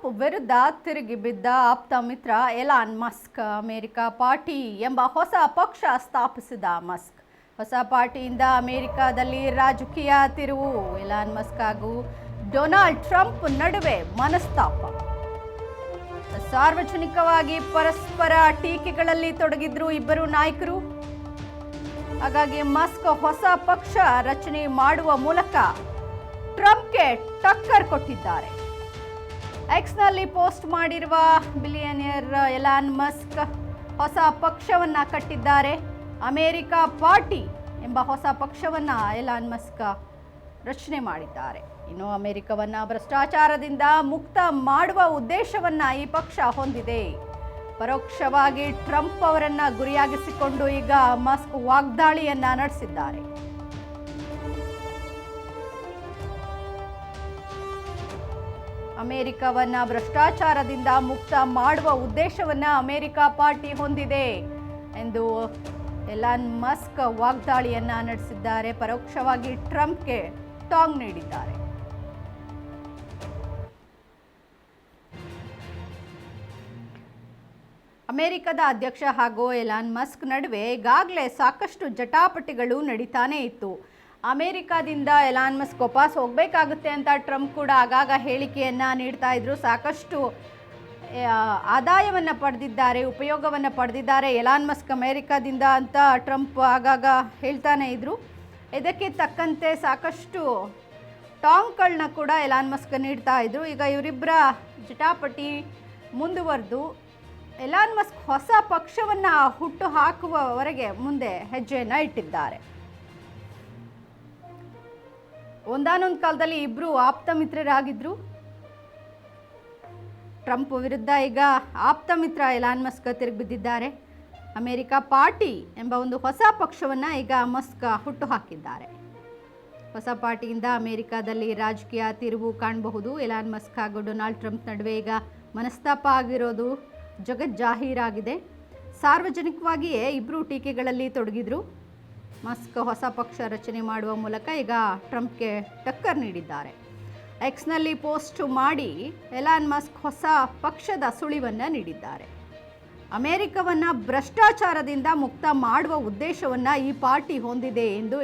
Trump ವಿರುದ್ಧ ತಿರುಗಿ ಬಿದ್ದ ಆಪ್ತ ಮಿತ್ರ ಎಲಾನ್ ಮಸ್ಕ್ ಅಮೆರಿಕ ಪಾರ್ಟಿ ಎಂಬ ಹೊಸ ಪಕ್ಷ ಸ್ಥಾಪಿಸಿದ ಮಸ್ಕ್. ಹೊಸ ಪಾರ್ಟಿಯಿಂದ ಅಮೆರಿಕದಲ್ಲಿ ರಾಜಕೀಯ ತಿರುವು. ಎಲಾನ್ ಮಸ್ಕ್ ಹಾಗೂ ಡೊನಾಲ್ಡ್ ಟ್ರಂಪ್ ನಡುವೆ ಮನಸ್ತಾಪ. ಸಾರ್ವಜನಿಕವಾಗಿ ಪರಸ್ಪರ ಟೀಕೆಗಳಲ್ಲಿ ತೊಡಗಿದ್ರು ಇಬ್ಬರು ನಾಯಕರು. ಹಾಗಾಗಿ ಮಸ್ಕ್ ಹೊಸ ಪಕ್ಷ ರಚನೆ ಮಾಡುವ ಮೂಲಕ ಟ್ರಂಪ್ಗೆ ಟಕ್ಕರ್ ಕೊಟ್ಟಿದ್ದಾರೆ. ಎಕ್ಸ್ನಲ್ಲಿ ಪೋಸ್ಟ್ ಮಾಡಿರುವ ಬಿಲಿಯನಿಯರ್ ಎಲಾನ್ ಮಸ್ಕ್ ಹೊಸ ಪಕ್ಷವನ್ನ ಕಟ್ಟಿದ್ದಾರೆ. ಅಮೆರಿಕ ಪಾರ್ಟಿ ಎಂಬ ಹೊಸ ಪಕ್ಷವನ್ನ ಎಲಾನ್ ಮಸ್ಕ್ ರಚನೆ ಮಾಡಿದ್ದಾರೆ. ಇನ್ನು ಅಮೆರಿಕವನ್ನ ಭ್ರಷ್ಟಾಚಾರದಿಂದ ಮುಕ್ತ ಮಾಡುವ ಉದ್ದೇಶವನ್ನ ಈ ಪಕ್ಷ ಹೊಂದಿದೆ. ಪರೋಕ್ಷವಾಗಿ ಟ್ರಂಪ್ ಅವರನ್ನ ಗುರಿಯಾಗಿಸಿಕೊಂಡು ಈಗ ಮಸ್ಕ್ ವಾಗ್ದಾಳಿಯನ್ನ ನಡೆಸಿದ್ದಾರೆ. ಅಮೆರಿಕವನ್ನ ಭ್ರಷ್ಟಾಚಾರದಿಂದ ಮುಕ್ತ ಮಾಡುವ ಉದ್ದೇಶವನ್ನ ಅಮೆರಿಕ ಪಾರ್ಟಿ ಹೊಂದಿದೆ ಎಂದು ಎಲಾನ್ ಮಸ್ಕ್ ವಾಗ್ದಾಳಿಯನ್ನ ನಡೆಸಿದ್ದಾರೆ. ಪರೋಕ್ಷವಾಗಿ ಟ್ರಂಪ್ಗೆ ಟಾಂಗ್ ನೀಡಿದ್ದಾರೆ. ಅಮೆರಿಕದ ಅಧ್ಯಕ್ಷ ಹಾಗೂ ಎಲಾನ್ ಮಸ್ಕ್ ನಡುವೆ ಈಗಾಗಲೇ ಸಾಕಷ್ಟು ಜಟಾಪಟಿಗಳು ನಡೀತಾನೆ ಇತ್ತು. ಅಮೆರಿಕದಿಂದ ಎಲಾನ್ ಮಸ್ಕ್ ವಾಪಸ್ ಹೋಗಬೇಕಾಗುತ್ತೆ ಅಂತ ಟ್ರಂಪ್ ಕೂಡ ಆಗಾಗ ಹೇಳಿಕೆಯನ್ನು ನೀಡ್ತಾ ಇದ್ರು. ಸಾಕಷ್ಟು ಆದಾಯವನ್ನು ಪಡೆದಿದ್ದಾರೆ, ಉಪಯೋಗವನ್ನು ಪಡೆದಿದ್ದಾರೆ ಎಲಾನ್ ಮಸ್ಕ್ ಅಮೆರಿಕದಿಂದ ಅಂತ ಟ್ರಂಪ್ ಆಗಾಗ ಹೇಳ್ತಾನೆ ಇದ್ರು. ಇದಕ್ಕೆ ತಕ್ಕಂತೆ ಸಾಕಷ್ಟು ಟಾಂಗ್ಗಳನ್ನ ಕೂಡ ಎಲಾನ್ ಮಸ್ಕ್ ನೀಡ್ತಾ ಇದ್ರು. ಈಗ ಇವರಿಬ್ಬರ ಜಟಾಪಟಿ ಮುಂದುವರೆದು ಎಲಾನ್ ಮಸ್ಕ್ ಹೊಸ ಪಕ್ಷವನ್ನು ಹುಟ್ಟು ಹಾಕುವವರೆಗೆ ಮುಂದೆ ಹೆಜ್ಜೆಯನ್ನು ಇಟ್ಟಿದ್ದಾರೆ. ಒಂದಾನೊಂದು ಕಾಲದಲ್ಲಿ ಇಬ್ಬರು ಆಪ್ತ ಮಿತ್ರರಾಗಿದ್ದರು. ಟ್ರಂಪ್ ವಿರುದ್ಧ ಈಗ ಆಪ್ತ ಮಿತ್ರ ಎಲಾನ್ ಮಸ್ಕ್ ತಿರುಗಿ ಬಿದ್ದಿದ್ದಾರೆ. ಅಮೆರಿಕ ಪಾರ್ಟಿ ಎಂಬ ಒಂದು ಹೊಸ ಪಕ್ಷವನ್ನು ಈಗ ಮಸ್ಕ್ ಹುಟ್ಟು ಹಾಕಿದ್ದಾರೆ. ಹೊಸ ಪಾರ್ಟಿಯಿಂದ ಅಮೆರಿಕದಲ್ಲಿ ರಾಜಕೀಯ ತಿರುವು ಕಾಣಬಹುದು. ಎಲಾನ್ ಮಸ್ಕ್ ಹಾಗೂ ಡೊನಾಲ್ಡ್ ಟ್ರಂಪ್ ನಡುವೆ ಈಗ ಮನಸ್ತಾಪ ಆಗಿರೋದು ಜಗಜ್ಜಾಹೀರಾಗಿದೆ. ಸಾರ್ವಜನಿಕವಾಗಿಯೇ ಇಬ್ಬರು ಟೀಕೆಗಳಲ್ಲಿ ತೊಡಗಿದ್ರು. ಮಸ್ಕ್ ಹೊಸ ಪಕ್ಷ ರಚನೆ ಮಾಡುವ ಮೂಲಕ ಈಗ ಟ್ರಂಪ್ಗೆ ಟಕ್ಕರ್ ನೀಡಿದ್ದಾರೆ. ಎಕ್ಸ್ನಲ್ಲಿ ಪೋಸ್ಟ್ ಮಾಡಿ ಎಲಾನ್ ಮಸ್ಕ್ ಹೊಸ ಪಕ್ಷದ ಸುಳಿವನ್ನು ನೀಡಿದ್ದಾರೆ. ಅಮೆರಿಕವನ್ನು ಭ್ರಷ್ಟಾಚಾರದಿಂದ ಮುಕ್ತ ಮಾಡುವ ಉದ್ದೇಶವನ್ನು ಈ ಪಾರ್ಟಿ ಹೊಂದಿದೆ ಎಂದು